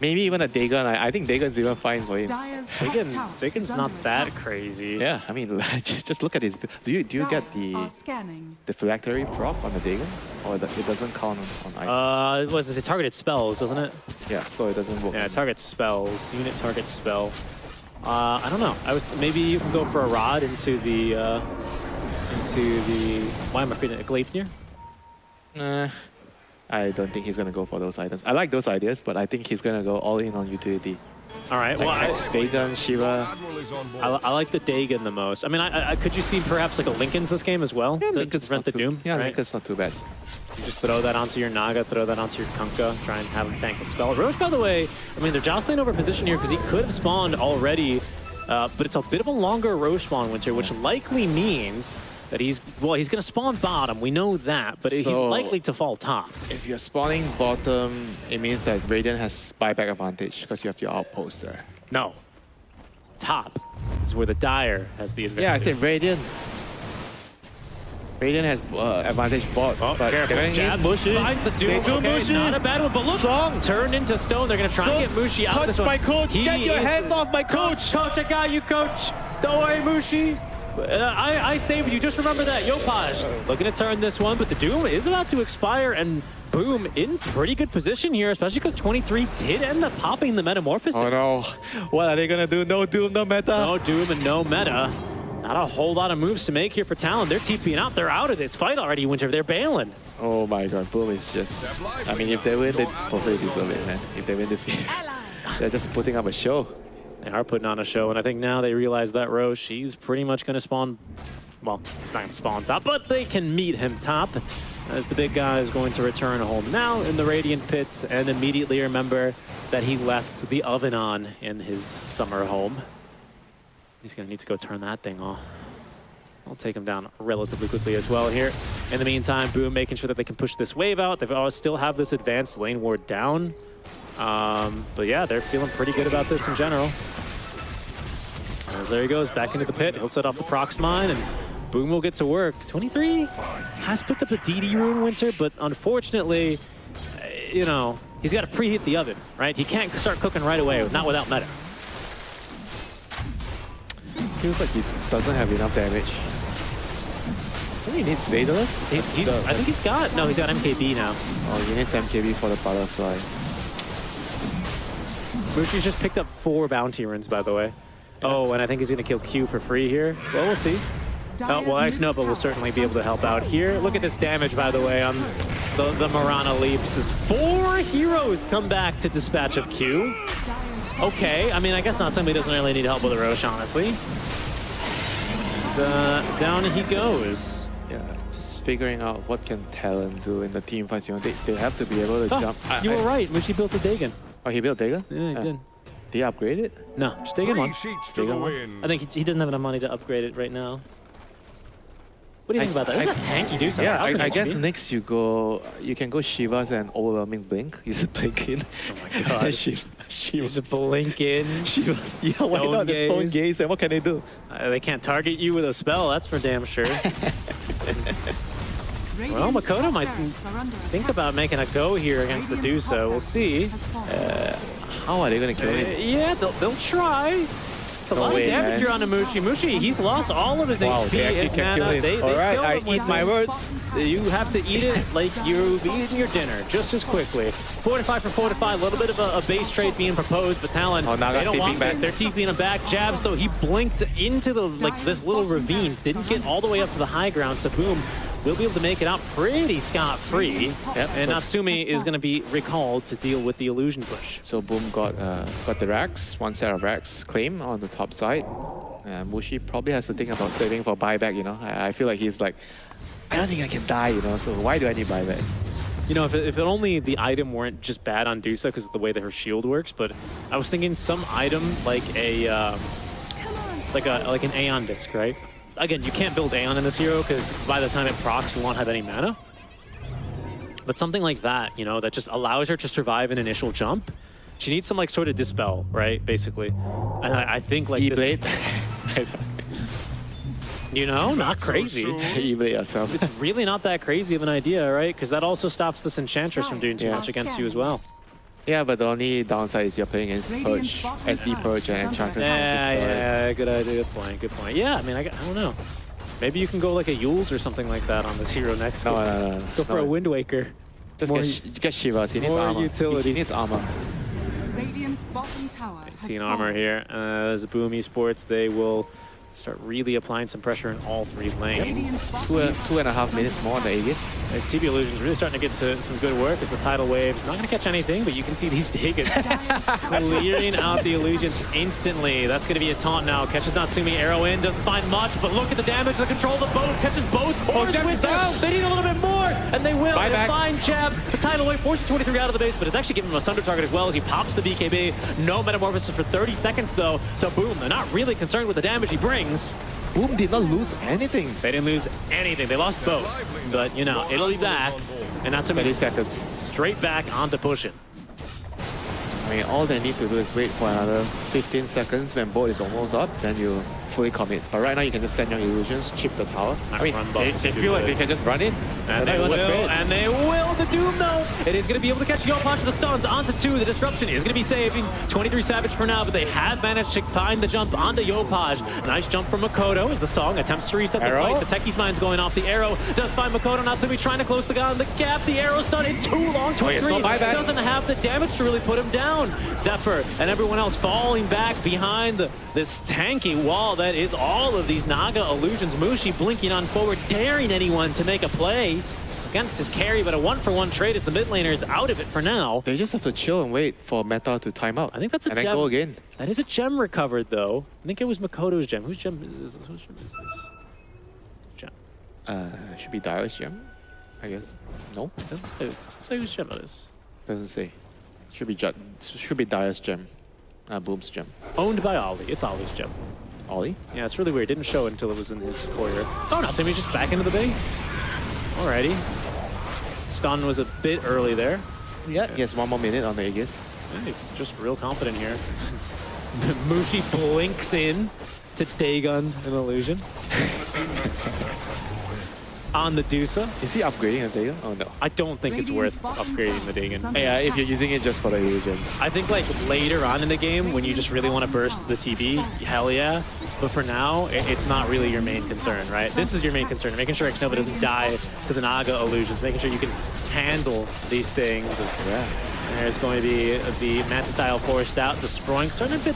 B: Maybe even a Dagon. I think Dagon's even fine for him.
C: Dire's top tower
A: Dagon's
C: is
A: not
C: under
A: that
C: attack.
A: crazy.
B: Yeah, I mean, just look at his. Do you get
C: Dire
B: the
C: are scanning.
B: phylactery prop on the Dagon, or it doesn't count on item?
A: What is it? Targeted spells, doesn't it?
B: Yeah, so it doesn't work.
A: Yeah, target spells. Unit target spell. I don't know. Maybe you can go for a rod into the why am I creating a Gleipnir?
B: I don't think he's gonna go for those items. I like those ideas, but I think he's gonna go all in on utility.
A: All right.
B: Like
A: Well,
B: Hex, Dagon, Shiva.
A: I like the Dagon the most. I mean, could you see perhaps like a Lincoln's this game as well to
B: Lincoln's
A: prevent the
B: not
A: Doom?
B: Yeah,
A: right?
B: Lincoln's not too bad.
A: You just throw that onto your Naga, throw that onto your Kunkka, try and have him tank a spell. Roche, by the way, I mean, they're jostling over position here because he could have spawned already, but it's a bit of a longer Roche spawn, Winter, which likely means that he's going to spawn bottom. We know that, but he's
B: So-
A: likely to fall top.
B: If you're spawning bottom, it means that Radiant has buyback advantage because you have your outpost there.
A: No. Top is where the Dire has the advantage.
B: Yeah, I said Radiant. Radiant has advantage bot,
A: Oh,
B: but
A: careful.
B: they're
A: Jab,
B: gonna
A: Mushi. Finds the Doom.
B: They do
A: Okay,
B: Mushi.
A: not a bad one, but look.
B: Song.
A: Turned into stone. They're going to try and get Mushi out of this
B: touch
A: one.
B: my coach.
A: He
B: Get your
A: is-
B: hands off my coach.
A: Coach, I got you, coach. Don't worry, Mushi. I saved you. Just remember that. Yopaj looking to turn this one, but the Doom is about to expire, and Boom in pretty good position here, especially because 23 did end up popping the Metamorphosis.
B: Oh no. What are they gonna do? No Doom, no meta.
A: No Doom and no meta. Not a whole lot of moves to make here for Talon. They're TPing out. They're out of this fight already, Winter. They're bailing.
B: Oh my god, Boom is just... I mean, if they win, they totally deserve it, man. If they win this game, they're just putting up a show.
A: They are putting on a show, and I think now they realize that Roche, she's pretty much going to spawn... Well, he's not going to spawn top, but they can meet him top, as the big guy is going to return home now in the Radiant Pits, and immediately remember that he left the oven on in his summer home. He's going to need to go turn that thing off. I'll take him down relatively quickly as well here. In the meantime, Boom making sure that they can push this wave out. They always still have this advanced lane ward down. But yeah, they're feeling pretty good about this in general. As there he goes, back into the pit. He'll set off the prox mine, and Boom will get to work. 23 has picked up the DD rune, Winter, but unfortunately, you know, he's got to preheat the oven, right? He can't start cooking right away, not without meta.
B: Feels like he doesn't have enough damage. I think he needs Daedalus.
A: I think he's got MKB now.
B: Oh, he needs MKB for the butterfly.
A: Mushi's just picked up 4 bounty runes, by the way. Oh, and I think he's going to kill Q for free here. Well, we'll see. Well, actually, no, but we'll certainly be able to help out here. Look at this damage, by the way, on the Mirana leaps. As 4 heroes come back to dispatch of Q. Okay, I mean, I guess not somebody doesn't really need help with a Roche, honestly. Down he goes.
B: Yeah, just figuring out what can Talon do in the team fights. You know, they have to be able to jump.
A: You were right. Mushi built a Dagon.
B: Oh, he built Dagon?
A: Yeah, he did.
B: Did he upgrade it?
A: No, just Dagon 1.
D: Sheets to the win.
A: I think he doesn't have enough money to upgrade it right now. What do you think about that? Isn't that tanky do something?
B: Yeah,
A: How's an
B: I guess
A: HB?
B: next you can go Shiva's and overwhelming blink. Use a blink in.
A: Oh my god.
B: Shiva.
A: He's a blink in.
B: Shiva. Yeah, why
A: Stone
B: not? The stone
A: gaze.
B: gaze. And what can they do?
A: They can't target you with a spell, that's for damn sure. Well,
C: Radiant's
A: Makoto
C: top
A: might
C: barracks are under
A: think
C: attack.
A: about making a go here against the
C: Radiant's top
A: Duso. We'll
C: barracks
A: see.
C: has fallen.
B: How are they gonna kill it?
A: Yeah, they'll try. It's a
B: No
A: lot
B: way,
A: of damage
B: man.
A: here on Mushi. Mushi, he's lost all of his
B: Wow,
A: HP,
B: they actually
A: his
B: can kill
A: mana.
B: him.
A: They
B: All right,
A: killed
B: I
A: him with
B: eat my
C: Dire's
B: words.
C: bottom tower
A: You have to eat it like you've eaten your dinner, just as quickly. Fortify for Fortify, a little bit of a base trade being proposed, but Talon,
B: Oh, Naga
A: they don't want
B: TPing back.
A: it. They're TPing him back. Jabs, though, he blinked into the this little ravine, didn't get all the way up to the high ground, so Boom will be able to make it out pretty scot-free.
B: Yep.
A: And Natsumi is going to be recalled to deal with the illusion push.
B: So Boom got the racks, one set of racks claim on the top side. Mushi probably has to think about saving for buyback, you know. I feel like he's like, I don't think I can die, you know, so why do I need buyback?
A: You know, if only the item weren't just bad on Dusa because of the way that her shield works, but I was thinking some item like a like an Aeon disc, right? Again, you can't build Aeon in this hero because by the time it procs, you won't have any mana. But something like that, you know, that just allows her to survive an initial jump. She needs some like sort of dispel, right? Basically, and I think like
B: E-Blade.
A: you know, not crazy.
B: E-Blade yourself.
A: It's really not that crazy of an idea, right? Because that also stops this Enchantress from doing too much against you as well.
B: Yeah, but the only downside is you're playing against Purge, SD Purge and Enchantress.
A: Yeah, good idea, good point. Yeah, I mean, I don't know. Maybe you can go like a Yules or something like that on this hero next game.
B: No.
A: Go for a Wind Waker.
B: Just get Shivas, he needs
A: more
B: armor.
A: utility.
B: He needs armor.
C: Radiant's bottom tower has
A: 18 armor
C: fallen.
A: here. As Boom Esports, they will start really applying some pressure in all three lanes.
C: Radiant's bottom
B: 2.5 minutes more on the Aegis.
A: As TB Illusion's really starting to get to some good work as the tidal wave is not going to catch anything, but you can see these Dagas clearing out the illusions instantly. That's going to be a taunt now. Catches Natsumi, arrow in, doesn't find much, but look at the damage, the control of the boat, catches both.
B: Jeb is down.
A: They need a little bit more, and they will. They
B: Buyback.
A: find Jeb. The tidal wave forces 23 out of the base, but it's actually giving him a Sunder target as well as he pops the BKB. No metamorphosis for 30 seconds though, so Boom, they're not really concerned with the damage he brings.
B: Boom did not lose anything.
A: They didn't lose anything. They lost both, but you know, it'll be back, and that's
B: 20 seconds.
A: straight back onto pushing.
B: I mean, all they need to do is wait for another 15 seconds when boat is almost up, then you fully commit. But right now you can just send your illusions, chip the tower. I mean,
A: Run
B: they
A: buff is
B: feel like
A: good.
B: they can just run it.
A: And they will, and they will. The Doom, though, it is going to be able to catch Yopaj the stuns onto 2. The disruption is going to be saving 23 Savage for now, but they have managed to find the jump onto Yopaj. Nice jump from Makoto as the song attempts to reset the
B: Arrow.
A: fight. The Techie's mind's going off the arrow. Does find Makoto. Natsumi trying to close the guy on the gap. The arrow stun, it's too long. 23
B: no buyback.
A: doesn't have the damage to really put him down. Zephyr and everyone else falling back behind this tanky wall that is all of these Naga illusions. Mushi blinking on forward, daring anyone to make a play against his carry, but a 1-for-1 trade as the mid laner is out of it for now.
B: They just have to chill and wait for meta to time out.
A: I think that's a
B: and then
A: gem.
B: go again.
A: That is a gem recovered, though. I think it was Makoto's gem. Whose gem is this? Whose gem is this? Gem.
B: Should be Dyer's gem, I guess. No,
A: Doesn't say whose gem it is.
B: doesn't say. Should be Dyer's gem. Boom's gem.
A: Owned by Ollie. It's Ollie's gem.
B: Ollie?
A: Yeah, it's really weird. Didn't show it until it was in his corner. Oh, Natsumi's just back into the base. Alrighty. Stun was a bit early there.
B: Yeah, he has 1 more minute on the Aegis.
A: Yeah, he's just real confident here. Mushi blinks in to Dagon an illusion. On the Dusa.
B: Is he upgrading the Dagon? Oh no.
A: I don't think it's worth upgrading the Dagon.
B: Yeah, if you're using it just for the illusions.
A: I think like later on in the game when you just really want to burst the TB, hell yeah. But for now, it's not really your main concern, right? This is your main concern, making sure Xnova doesn't die to the Naga illusions, making sure you can handle these things.
B: Yeah.
A: There's going to be the Manta style forced out, destroying, starting a bit,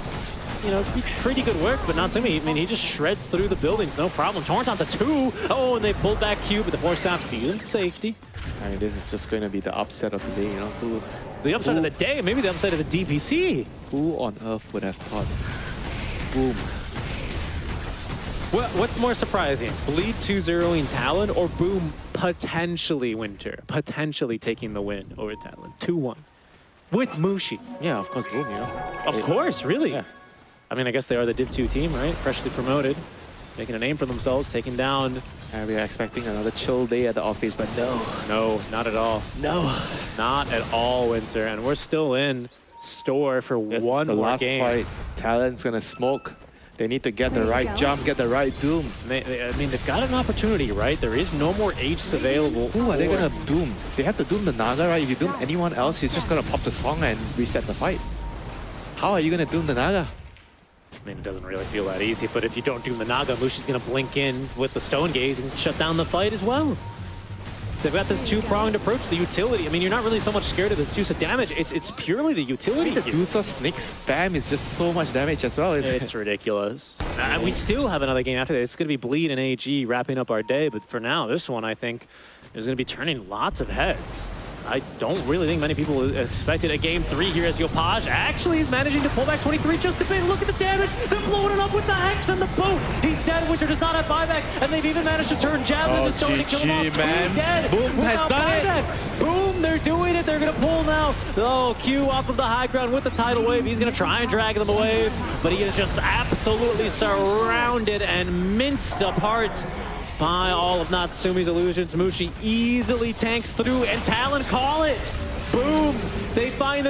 A: you know, pretty good work, but Natsumi, I mean, he just shreds through the buildings, no problem. Torrent onto 2. Oh, and they pulled back Q, but the force staff sealed into safety.
B: I mean, this is just going to be the upset of the day, you know?
A: The upside of the day, maybe the upside of the DPC.
B: Who on earth would have thought? Boom.
A: What's more surprising? Bleed 2-0 in Talon or Boom potentially Winter? Potentially taking the win over Talon. 2-1. With Mushi.
B: Yeah, of course, Boom, you know?
A: Of course, really.
B: Yeah.
A: I mean, I guess they are the Div 2 team, right? Freshly promoted. Making a name for themselves, taking down...
B: And we are expecting another chill day at the office, but no.
A: No, not at all.
B: No.
A: Not at all, Winter. And we're still in store for
B: This
A: one
B: is the
A: more
B: last
A: game.
B: fight. Talon's going to smoke. They need to get the right jump, get the right doom.
A: I mean, they've got an opportunity, right? There is no more Aegis available.
B: Who are they going to doom? They have to doom the Naga, right? If you doom anyone else, he's just going to pop the song and reset the fight. How are you going to doom the Naga?
A: I mean, it doesn't really feel that easy, but if you don't doom the Naga, Mushi's going to blink in with the Stone Gaze and shut down the fight as well. They've got this two-pronged approach, the utility. I mean, you're not really so much scared of this juice of damage. It's purely the utility.
B: The Dusa Snake spam is just so much damage as well.
A: It's ridiculous. We still have another game after that. It's going to be Bleed and AG wrapping up our day, but for now, this one, I think, is going to be turning lots of heads. I don't really think many people expected a game 3 here as Yopaj actually is managing to pull back 23 just a bit. Look at the damage. They're blowing it up with the Hex and the boat. He's dead with Winter does not have buyback, and they've even managed to turn Javelin
B: Oh,
A: to stone to kill him off.
B: GG, man.
A: Dead
B: Boom has
A: without
B: done it.
A: buyback. Boom, they're doing it. They're going to pull now. Oh, Q off of the high ground with the tidal wave. He's going to try and drag them away, but he is just absolutely surrounded and minced apart by all of Natsumi's illusions. Mushi easily tanks through, and Talon call it. Boom! They find